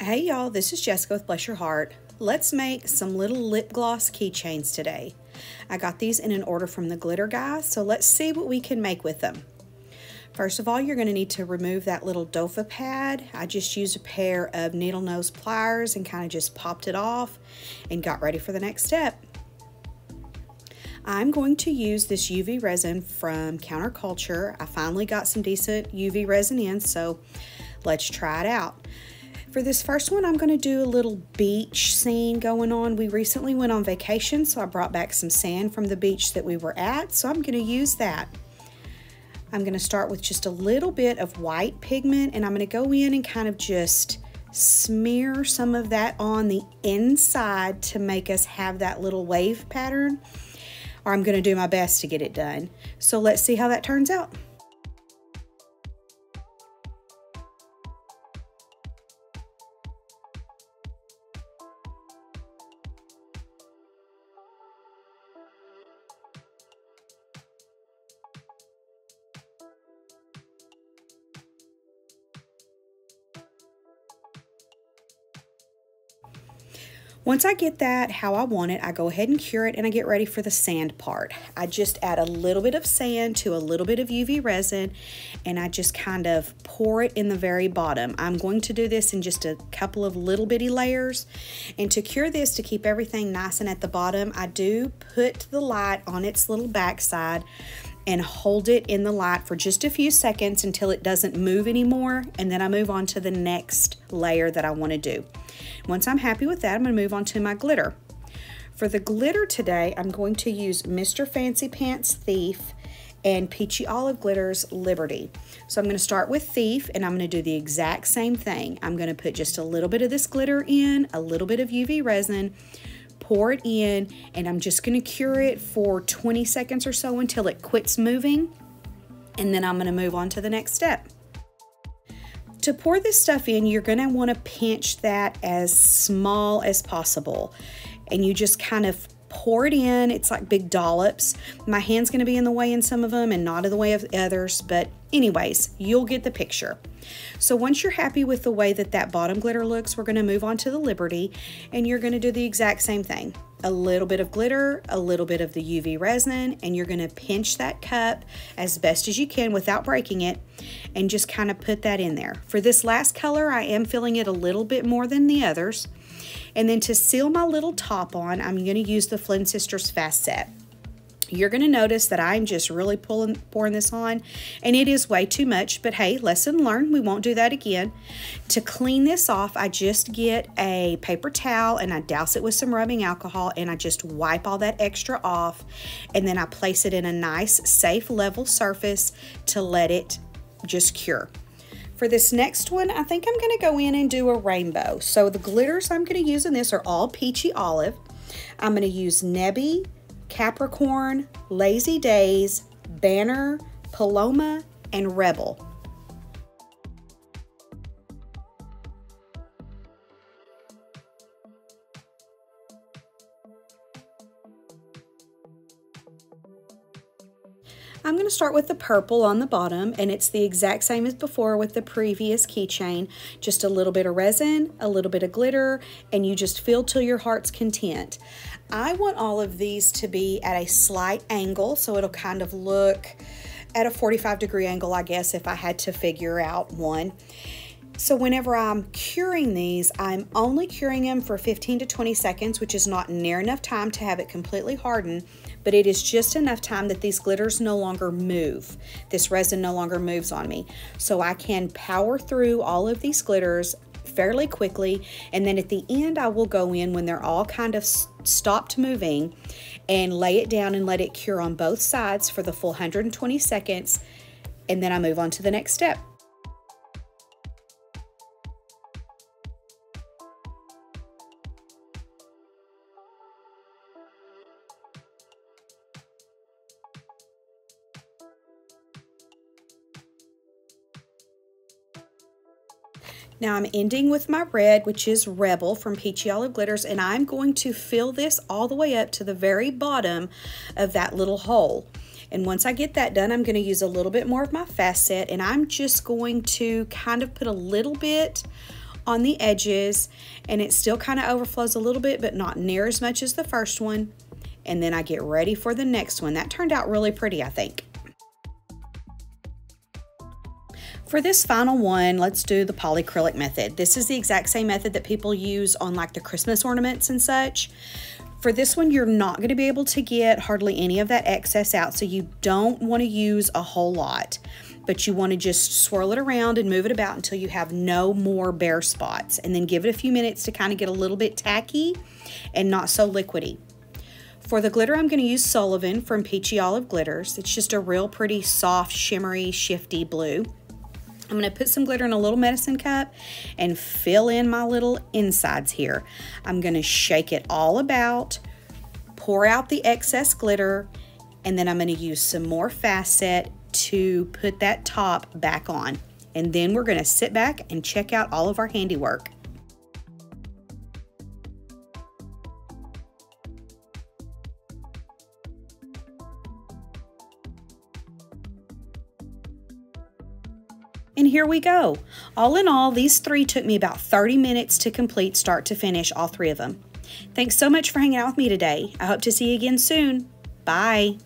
Hey y'all, this is Jessica with Bless Your Heart. Let's make some little lip gloss keychains today. I got these in an order from the glitter guy, so let's see what we can make with them. First of all, you're going to need to remove that little dofa pad. I just used a pair of needle nose pliers and kind of just popped it off and got ready for the next step. I'm going to use this UV resin from Counterculture. I finally got some decent UV resin in, so let's try it out. For this first one, I'm going to do a little beach scene going on. We recently went on vacation, so I brought back some sand from the beach that we were at, so I'm going to use that. I'm going to start with just a little bit of white pigment, and I'm going to go in and kind of just smear some of that on the inside to make us have that little wave pattern, or I'm going to do my best to get it done. So let's see how that turns out. Once I get that how I want it, I go ahead and cure it and I get ready for the sand part. I just add a little bit of sand to a little bit of UV resin and I just kind of pour it in the very bottom. I'm going to do this in just a couple of little bitty layers. And to cure this, to keep everything nice and at the bottom, I do put the light on its little backside and hold it in the light for just a few seconds until it doesn't move anymore, and then I move on to the next layer that I want to do. Once I'm happy with that, I'm going to move on to my glitter. For the glitter today, I'm going to use Mr. Fancy Pants Thief and Peachy Olive Glitter's Liberty. So I'm going to start with Thief, and I'm going to do the exact same thing. I'm going to put just a little bit of this glitter in, a little bit of UV resin, pour it in, and I'm just going to cure it for 20 seconds or so until it quits moving, and then I'm going to move on to the next step. To pour this stuff in, you're going to want to pinch that as small as possible, and you just kind of pour it in. It's like big dollops. My hand's going to be in the way in some of them and not in the way of others, but anyways, you'll get the picture. So once you're happy with the way that that bottom glitter looks, we're going to move on to the Liberty, and you're going to do the exact same thing. A little bit of glitter, a little bit of the UV resin, and you're going to pinch that cup as best as you can without breaking it, and just kind of put that in there. For this last color, I am filling it a little bit more than the others. And then to seal my little top on, I'm going to use the Flynn Sisters Fast Set. You're going to notice that I'm just really pouring this on, and it is way too much, but hey, lesson learned, we won't do that again. To clean this off, I just get a paper towel and I douse it with some rubbing alcohol, and I just wipe all that extra off, and then I place it in a nice, safe, level surface to let it just cure. For this next one, I think I'm going to go in and do a rainbow. So the glitters I'm going to use in this are all Peachy Olive. I'm going to use Nebbie, Capricorn, Lazydaze, Banner, Paloma, and Rebel. I'm going to start with the purple on the bottom, and it's the exact same as before with the previous keychain. Just a little bit of resin, a little bit of glitter, and you just fill till your heart's content. I want all of these to be at a slight angle, so it'll kind of look at a 45-degree angle, I guess, if I had to figure out one. So whenever I'm curing these, I'm only curing them for 15 to 20 seconds, which is not near enough time to have it completely harden, but it is just enough time that these glitters no longer move. This resin no longer moves on me. So I can power through all of these glitters fairly quickly, and then at the end I will go in when they're all kind of stopped moving and lay it down and let it cure on both sides for the full 120 seconds, and then I move on to the next step. Now I'm ending with my red, which is Rebel from Peachy Olive Glitters, and I'm going to fill this all the way up to the very bottom of that little hole. And once I get that done, I'm going to use a little bit more of my Fast Set, and I'm just going to kind of put a little bit on the edges, and it still kind of overflows a little bit, but not near as much as the first one. And then I get ready for the next one. That turned out really pretty, I think. For this final one, let's do the polyacrylic method. This is the exact same method that people use on like the Christmas ornaments and such. For this one, you're not going to be able to get hardly any of that excess out, so you don't want to use a whole lot, but you want to just swirl it around and move it about until you have no more bare spots, and then give it a few minutes to kind of get a little bit tacky and not so liquidy. For the glitter, I'm going to use Sullivan from Peachy Olive Glitters. It's just a real pretty soft, shimmery, shifty blue. I'm going to put some glitter in a little medicine cup and fill in my little insides here. I'm going to shake it all about, pour out the excess glitter, and then I'm going to use some more Fast Set to put that top back on. And then we're going to sit back and check out all of our handiwork. And here we go. All in all, these three took me about 30 minutes to complete start to finish, all three of them. Thanks so much for hanging out with me today. I hope to see you again soon. Bye.